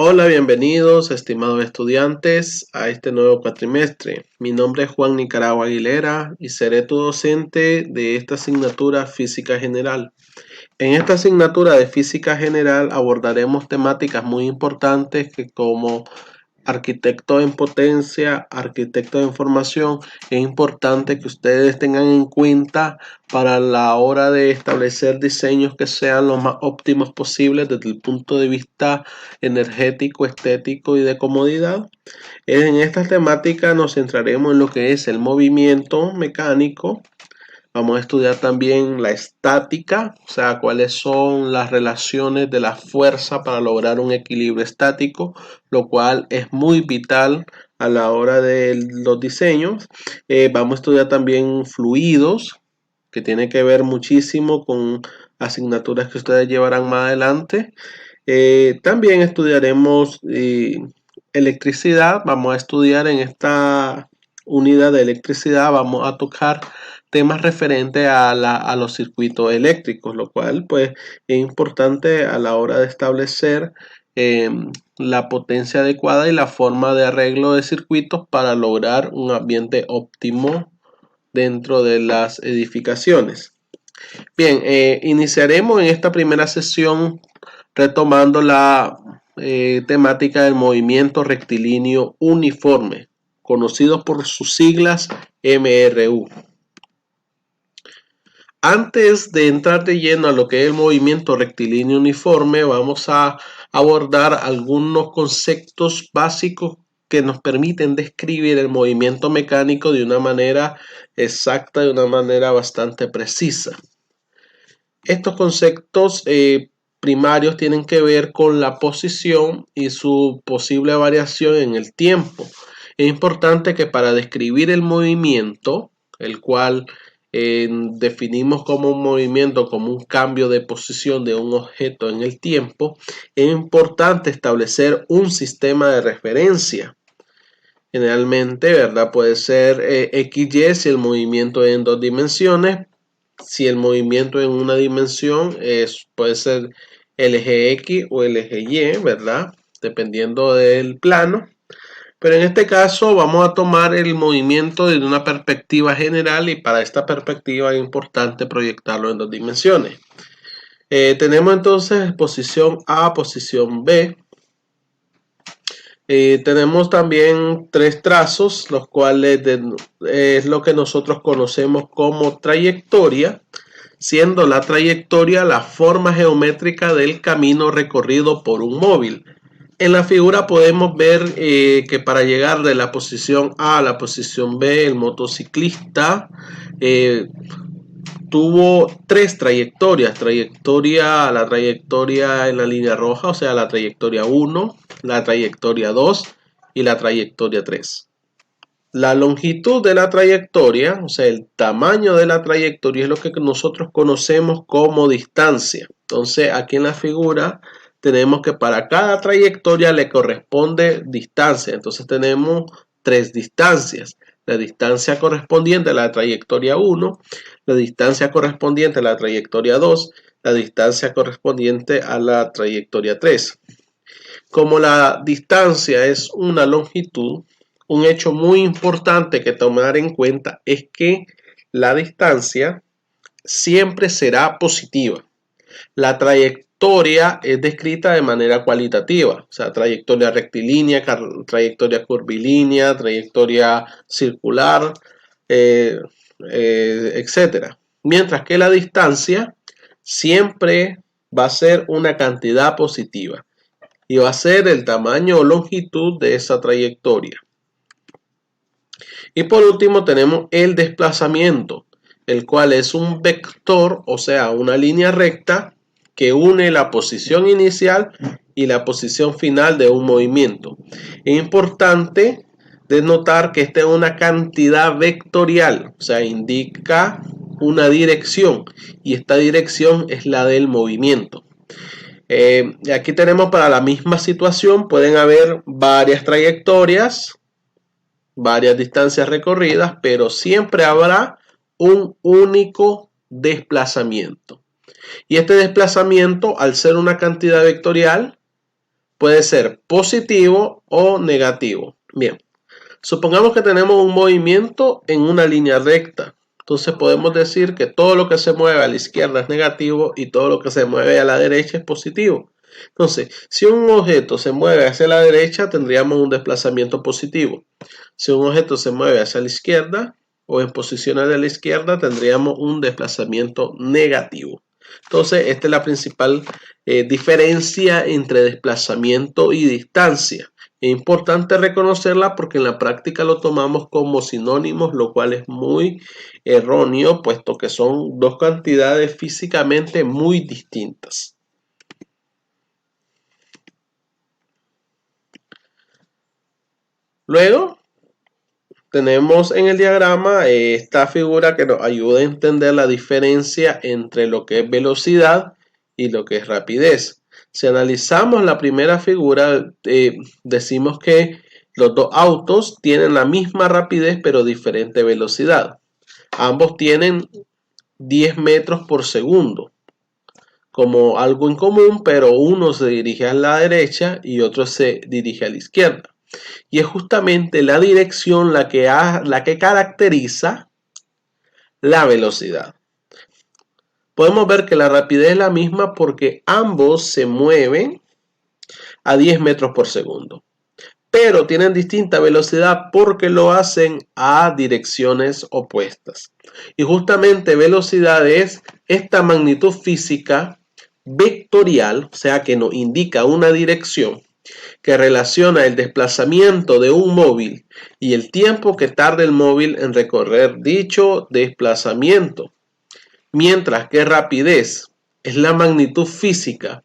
Hola, bienvenidos, estimados estudiantes, a este nuevo cuatrimestre. Mi nombre es Juan Nicaragua Aguilera y seré tu docente de esta asignatura Física General. En esta asignatura de Física General abordaremos temáticas muy importantes como arquitecto en potencia, arquitecto de información. Es importante que ustedes tengan en cuenta para la hora de establecer diseños que sean lo más óptimos posibles desde el punto de vista energético, estético y de comodidad. En esta temática nos centraremos en lo que es el movimiento mecánico. Vamos a estudiar también la estática, o sea, cuáles son las relaciones de la fuerza para lograr un equilibrio estático, lo cual es muy vital a la hora de los diseños. Vamos a estudiar también fluidos, que tiene que ver muchísimo con asignaturas que ustedes llevarán más adelante. También estudiaremos electricidad. Vamos a estudiar en esta unidad de electricidad, vamos a tocar temas referentes a los circuitos eléctricos, lo cual pues es importante a la hora de establecer la potencia adecuada y la forma de arreglo de circuitos para lograr un ambiente óptimo dentro de las edificaciones. Bien, iniciaremos en esta primera sesión retomando la temática del movimiento rectilíneo uniforme, conocido por sus siglas MRU. Antes de entrar de lleno a lo que es el movimiento rectilíneo uniforme, vamos a abordar algunos conceptos básicos que nos permiten describir el movimiento mecánico de una manera exacta, de una manera bastante precisa. Estos conceptos primarios tienen que ver con la posición y su posible variación en el tiempo. Es importante que para describir el movimiento, el cual definimos como un movimiento, como un cambio de posición de un objeto en el tiempo, es importante establecer un sistema de referencia. Generalmente, ¿verdad? Puede ser XY si el movimiento es en dos dimensiones. Si el movimiento en una dimensión puede ser el eje X o el eje Y, ¿verdad? Dependiendo del plano. Pero en este caso vamos a tomar el movimiento desde una perspectiva general y para esta perspectiva es importante proyectarlo en dos dimensiones. Tenemos entonces posición A, posición B. Tenemos también tres trazos, los cuales es lo que nosotros conocemos como trayectoria, siendo la trayectoria la forma geométrica del camino recorrido por un móvil. En la figura podemos ver que para llegar de la posición A a la posición B, el motociclista tuvo tres trayectorias. La trayectoria en la línea roja, o sea, la trayectoria 1, la trayectoria 2 y la trayectoria 3. La longitud de la trayectoria, o sea, el tamaño de la trayectoria es lo que nosotros conocemos como distancia. Entonces, aquí en la figura tenemos que para cada trayectoria le corresponde distancia. Entonces, tenemos tres distancias. La distancia correspondiente a la trayectoria 1, la distancia correspondiente a la trayectoria 2, la distancia correspondiente a la trayectoria 3. Como la distancia es una longitud, un hecho muy importante que tomar en cuenta es que la distancia siempre será positiva. La trayectoria es descrita de manera cualitativa, o sea, trayectoria rectilínea, trayectoria curvilínea, trayectoria circular, etc. Mientras que la distancia siempre va a ser una cantidad positiva y va a ser el tamaño o longitud de esa trayectoria. Y por último tenemos el desplazamiento, el cual es un vector, o sea, una línea recta que une la posición inicial y la posición final de un movimiento. Es importante denotar que esta es una cantidad vectorial, o sea, indica una dirección y esta dirección es la del movimiento. Aquí tenemos para la misma situación, pueden haber varias trayectorias, varias distancias recorridas, pero siempre habrá un único desplazamiento. Y este desplazamiento, al ser una cantidad vectorial, puede ser positivo o negativo. Bien, supongamos que tenemos un movimiento en una línea recta. Entonces podemos decir que todo lo que se mueve a la izquierda es negativo y todo lo que se mueve a la derecha es positivo. Entonces, si un objeto se mueve hacia la derecha, tendríamos un desplazamiento positivo. Si un objeto se mueve hacia la izquierda o en posiciones de la izquierda, tendríamos un desplazamiento negativo. Entonces, esta es la principal diferencia entre desplazamiento y distancia. Es importante reconocerla porque en la práctica lo tomamos como sinónimos, lo cual es muy erróneo, puesto que son dos cantidades físicamente muy distintas. Luego, tenemos en el diagrama esta figura que nos ayuda a entender la diferencia entre lo que es velocidad y lo que es rapidez. Si analizamos la primera figura, decimos que los dos autos tienen la misma rapidez pero diferente velocidad. Ambos tienen 10 metros por segundo como algo en común, pero uno se dirige a la derecha y otro se dirige a la izquierda. Y es justamente la dirección la que caracteriza la velocidad. Podemos ver que la rapidez es la misma porque ambos se mueven a 10 metros por segundo. Pero tienen distinta velocidad porque lo hacen a direcciones opuestas. Y justamente velocidad es esta magnitud física vectorial, o sea que nos indica una dirección que relaciona el desplazamiento de un móvil y el tiempo que tarda el móvil en recorrer dicho desplazamiento. Mientras que rapidez es la magnitud física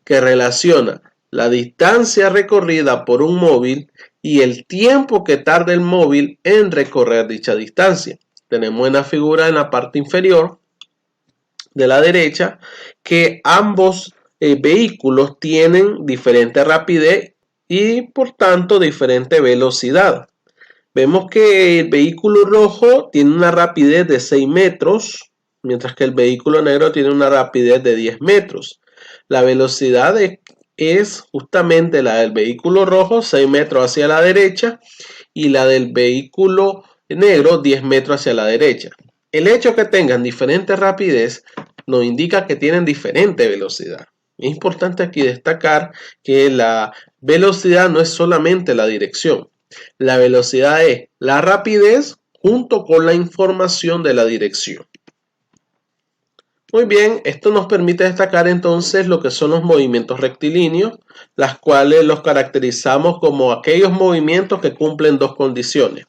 que relaciona la distancia recorrida por un móvil y el tiempo que tarda el móvil en recorrer dicha distancia. Tenemos una figura en la parte inferior de la derecha que ambos vehículos tienen diferente rapidez y por tanto diferente velocidad. Vemos que el vehículo rojo tiene una rapidez de 6 metros, mientras que el vehículo negro tiene una rapidez de 10 metros. La velocidad es justamente la del vehículo rojo, 6 metros hacia la derecha, y la del vehículo negro, 10 metros hacia la derecha. El hecho que tengan diferente rapidez nos indica que tienen diferente velocidad. Es importante aquí destacar que la velocidad no es solamente la dirección. La velocidad es la rapidez junto con la información de la dirección. Muy bien, esto nos permite destacar entonces lo que son los movimientos rectilíneos, las cuales los caracterizamos como aquellos movimientos que cumplen dos condiciones.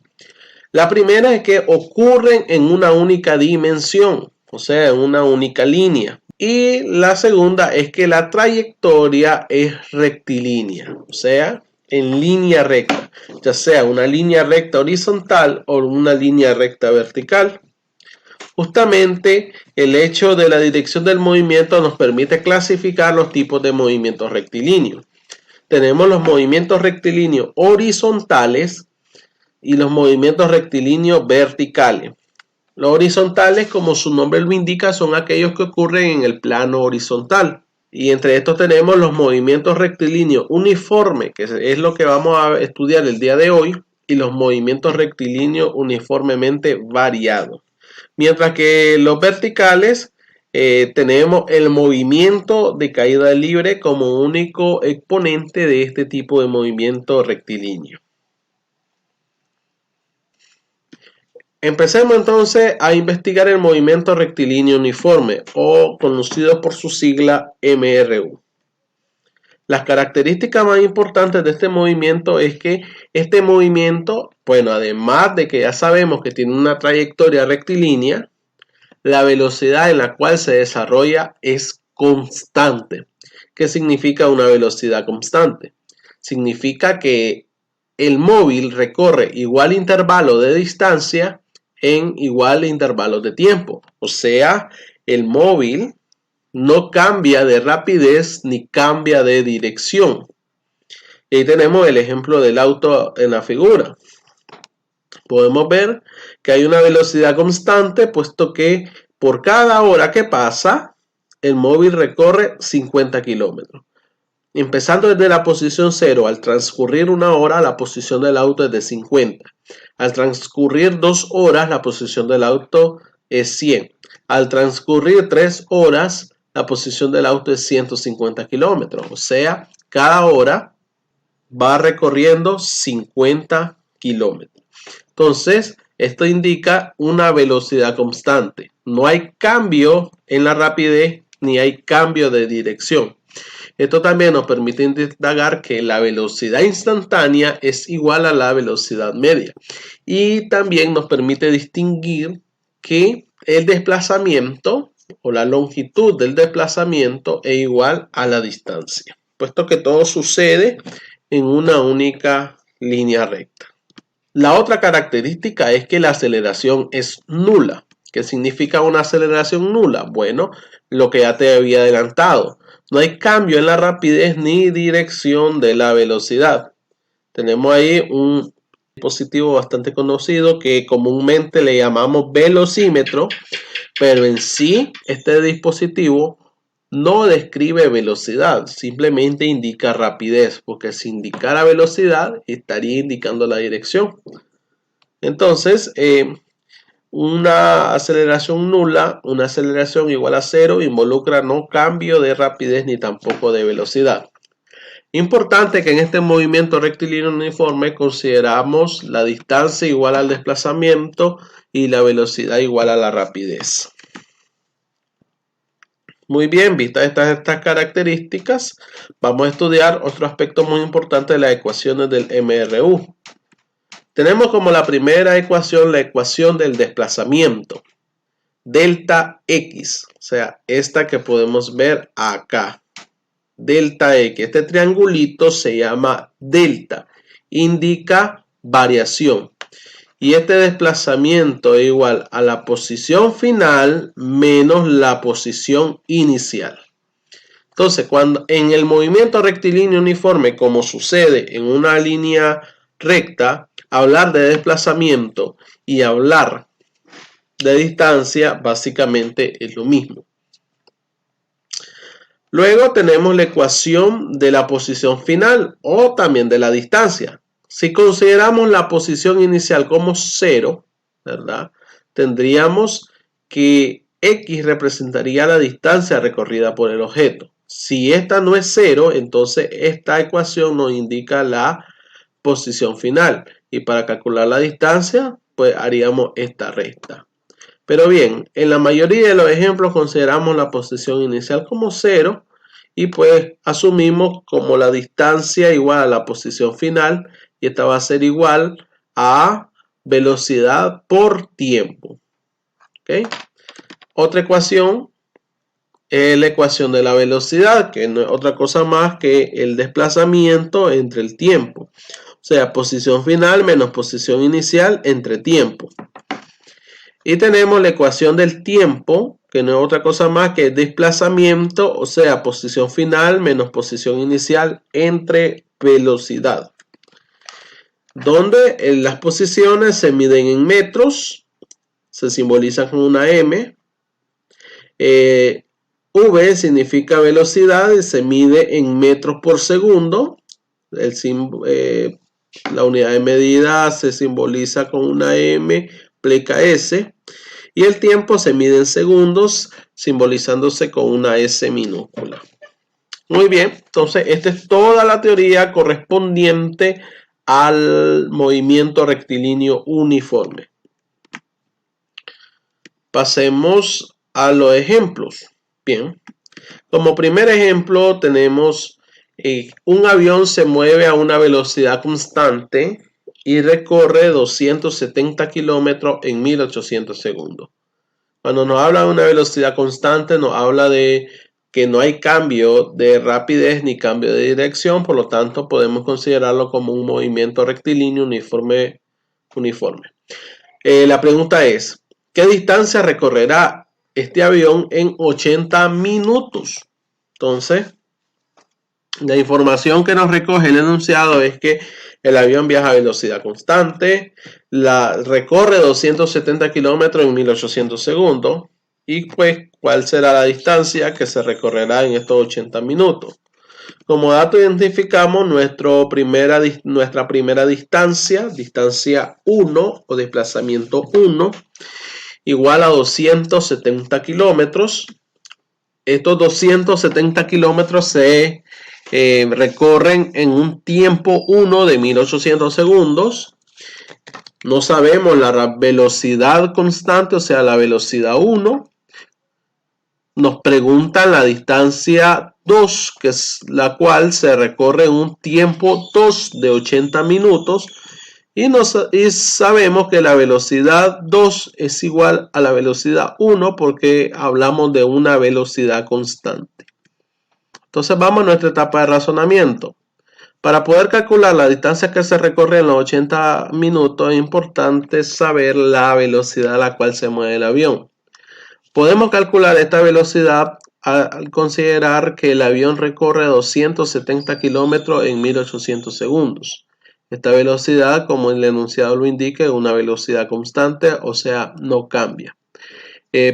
La primera es que ocurren en una única dimensión, o sea, en una única línea. Y la segunda es que la trayectoria es rectilínea, o sea, en línea recta, ya sea una línea recta horizontal o una línea recta vertical. Justamente el hecho de la dirección del movimiento nos permite clasificar los tipos de movimientos rectilíneos. Tenemos los movimientos rectilíneos horizontales y los movimientos rectilíneos verticales. Los horizontales, como su nombre lo indica, son aquellos que ocurren en el plano horizontal. Y entre estos tenemos los movimientos rectilíneos uniformes, que es lo que vamos a estudiar el día de hoy, y los movimientos rectilíneos uniformemente variados. Mientras que los verticales tenemos el movimiento de caída libre como único exponente de este tipo de movimiento rectilíneo. Empecemos entonces a investigar el movimiento rectilíneo uniforme o conocido por su sigla MRU. Las características más importantes de este movimiento es que este movimiento, bueno, además de que ya sabemos que tiene una trayectoria rectilínea, la velocidad en la cual se desarrolla es constante. ¿Qué significa una velocidad constante? Significa que el móvil recorre igual intervalo de distancia en igual intervalo de tiempo. O sea, el móvil no cambia de rapidez ni cambia de dirección. Y ahí tenemos el ejemplo del auto en la figura. Podemos ver que hay una velocidad constante, puesto que por cada hora que pasa, el móvil recorre 50 kilómetros. empezando desde la posición 0, al transcurrir 1 hora, la posición del auto es de 50. Al transcurrir 2 horas, la posición del auto es 100. Al transcurrir 3 horas, la posición del auto es 150 kilómetros. O sea, cada hora va recorriendo 50 kilómetros. Entonces, esto indica una velocidad constante. No hay cambio en la rapidez ni hay cambio de dirección. Esto también nos permite indagar que la velocidad instantánea es igual a la velocidad media. Y también nos permite distinguir que el desplazamiento o la longitud del desplazamiento es igual a la distancia, puesto que todo sucede en una única línea recta. La otra característica es que la aceleración es nula. ¿Qué significa una aceleración nula? Bueno, lo que ya te había adelantado. No hay cambio en la rapidez ni dirección de la velocidad. Tenemos ahí un dispositivo bastante conocido que comúnmente le llamamos velocímetro, pero en sí este dispositivo no describe velocidad, simplemente indica rapidez, porque si indicara velocidad estaría indicando la dirección. Entonces, una aceleración nula, una aceleración igual a 0, involucra no cambio de rapidez ni tampoco de velocidad. Importante que en este movimiento rectilíneo uniforme consideramos la distancia igual al desplazamiento y la velocidad igual a la rapidez. Muy bien, vistas estas características, vamos a estudiar otro aspecto muy importante de las ecuaciones del MRU. Tenemos como la primera ecuación la ecuación del desplazamiento, delta X, o sea, esta que podemos ver acá, delta X. Este triangulito se llama delta, indica variación. Y este desplazamiento es igual a la posición final menos la posición inicial. Entonces, cuando en el movimiento rectilíneo uniforme, como sucede en una línea recta, hablar de desplazamiento y hablar de distancia básicamente es lo mismo. Luego tenemos la ecuación de la posición final o también de la distancia. Si consideramos la posición inicial como 0, ¿verdad? Tendríamos que X representaría la distancia recorrida por el objeto. Si esta no es 0, entonces esta ecuación nos indica la posición final. Y para calcular la distancia, pues haríamos esta recta. Pero bien, en la mayoría de los ejemplos consideramos la posición inicial como 0 y pues asumimos como la distancia igual a la posición final y esta va a ser igual a velocidad por tiempo. ¿Okay? Otra ecuación es la ecuación de la velocidad, que no es otra cosa más que el desplazamiento entre el tiempo. O sea, posición final menos posición inicial entre tiempo. Y tenemos la ecuación del tiempo, que no es otra cosa más que el desplazamiento, o sea, posición final menos posición inicial entre velocidad. Donde las posiciones se miden en metros, se simbolizan con una M. V significa velocidad y se mide en metros por segundo. La unidad de medida se simboliza con una M pleca S. Y el tiempo se mide en segundos, simbolizándose con una S minúscula. Muy bien, entonces esta es toda la teoría correspondiente al movimiento rectilíneo uniforme. Pasemos a los ejemplos. Bien, como primer ejemplo tenemos un avión se mueve a una velocidad constante y recorre 270 kilómetros en 1800 segundos. Cuando nos habla de una velocidad constante, nos habla de que no hay cambio de rapidez ni cambio de dirección, por lo tanto podemos considerarlo como un movimiento rectilíneo uniforme. La pregunta es, ¿qué distancia recorrerá este avión en 80 minutos? Entonces, la información que nos recoge el enunciado es que el avión viaja a velocidad constante, recorre 270 kilómetros en 1800 segundos y pues cuál será la distancia que se recorrerá en estos 80 minutos. Como dato identificamos nuestra primera distancia, distancia 1 o desplazamiento 1, igual a 270 kilómetros. Estos 270 kilómetros se recorren en un tiempo 1 de 1800 segundos. No sabemos la velocidad constante, o sea, la velocidad 1. Nos preguntan la distancia 2, que es la cual se recorre en un tiempo 2 de 80 minutos. Y sabemos que la velocidad 2 es igual a la velocidad 1 porque hablamos de una velocidad constante. Entonces vamos a nuestra etapa de razonamiento. Para poder calcular la distancia que se recorre en los 80 minutos es importante saber la velocidad a la cual se mueve el avión. Podemos calcular esta velocidad al considerar que el avión recorre 270 kilómetros en 1800 segundos. Esta velocidad, como el enunciado lo indica, es una velocidad constante, o sea, no cambia.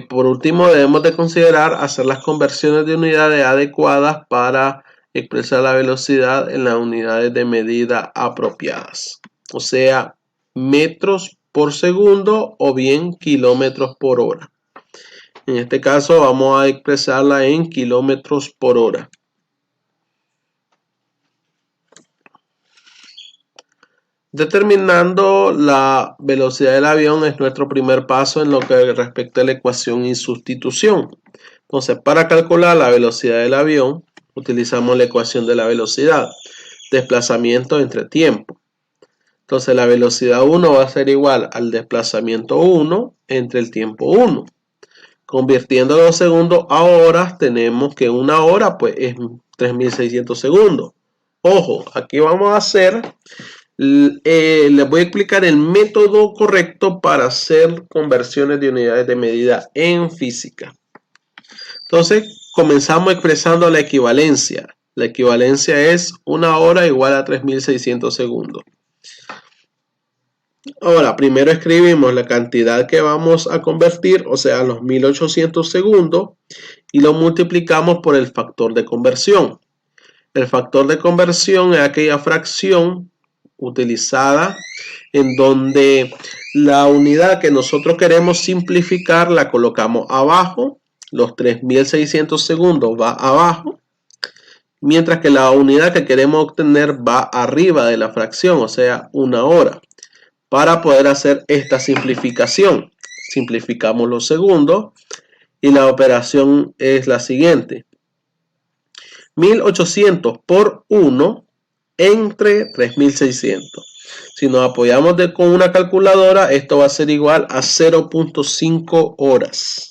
Por último, debemos de considerar hacer las conversiones de unidades adecuadas para expresar la velocidad en las unidades de medida apropiadas, o sea, metros por segundo o bien kilómetros por hora. En este caso vamos a expresarla en kilómetros por hora. Determinando la velocidad del avión es nuestro primer paso en lo que respecta a la ecuación y sustitución. Entonces, para calcular la velocidad del avión, utilizamos la ecuación de la velocidad, desplazamiento entre tiempo. Entonces, la velocidad 1 va a ser igual al desplazamiento 1 entre el tiempo 1. Convirtiendo los segundos a horas, tenemos que una hora pues es 3600 segundos. Ojo, aquí vamos a hacer, les voy a explicar el método correcto para hacer conversiones de unidades de medida en física. Entonces, comenzamos expresando la equivalencia. La equivalencia es una hora igual a 3600 segundos. Ahora, primero escribimos la cantidad que vamos a convertir, o sea, los 1800 segundos, y lo multiplicamos por el factor de conversión. El factor de conversión es aquella fracción utilizada en donde la unidad que nosotros queremos simplificar la colocamos abajo, los 3600 segundos va abajo, mientras que la unidad que queremos obtener va arriba de la fracción, o sea, una hora. Para poder hacer esta simplificación, simplificamos los segundos y la operación es la siguiente. 1800 por 1 entre 3600. Si nos apoyamos con una calculadora, esto va a ser igual a 0.5 horas.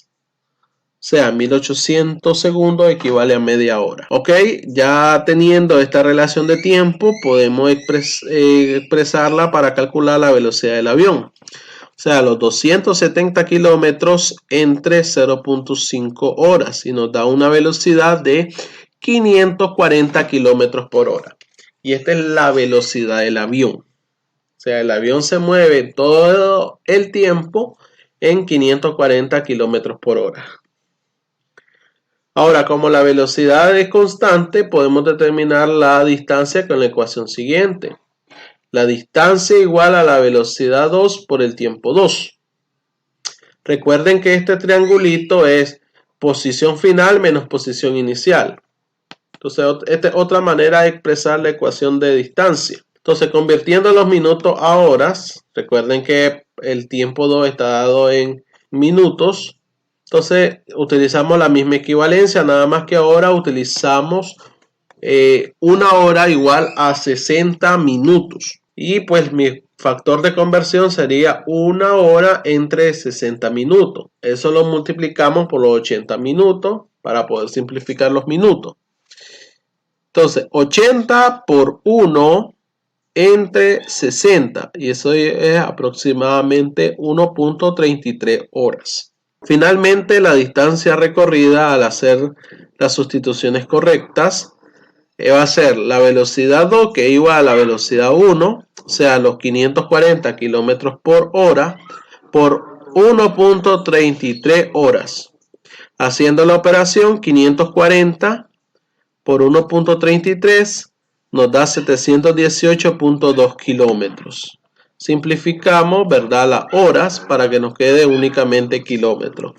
O sea, 1800 segundos equivale a media hora. Ok, ya teniendo esta relación de tiempo, podemos expresarla para calcular la velocidad del avión. O sea, los 270 kilómetros entre 0.5 horas. Y nos da una velocidad de 540 kilómetros por hora. Y esta es la velocidad del avión. O sea, el avión se mueve todo el tiempo en 540 kilómetros por hora. Ahora, como la velocidad es constante, podemos determinar la distancia con la ecuación siguiente. La distancia igual a la velocidad 2 por el tiempo 2. Recuerden que este triangulito es posición final menos posición inicial. Entonces, esta es otra manera de expresar la ecuación de distancia. Entonces, convirtiendo los minutos a horas, recuerden que el tiempo 2 está dado en minutos. Entonces utilizamos la misma equivalencia, nada más que ahora utilizamos una hora igual a 60 minutos. Y pues mi factor de conversión sería una hora entre 60 minutos. Eso lo multiplicamos por los 80 minutos para poder simplificar los minutos. Entonces 80 por 1 entre 60. Y eso es aproximadamente 1.33 horas. Finalmente, la distancia recorrida al hacer las sustituciones correctas va a ser la velocidad 2, que es igual a la velocidad 1, o sea, los 540 kilómetros por hora, por 1.33 horas. Haciendo la operación, 540 por 1.33 nos da 718.2 kilómetros. Simplificamos, ¿verdad?, las horas para que nos quede únicamente kilómetros.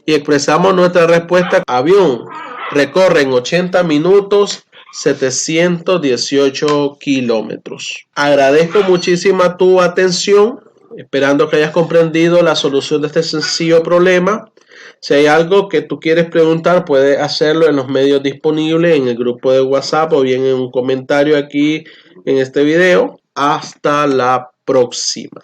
Y expresamos nuestra respuesta. Avión recorre en 80 minutos 718 kilómetros. Agradezco muchísima tu atención, esperando que hayas comprendido la solución de este sencillo problema. Si hay algo que tú quieres preguntar, puedes hacerlo en los medios disponibles, en el grupo de WhatsApp o bien en un comentario aquí en este video. Hasta la próxima.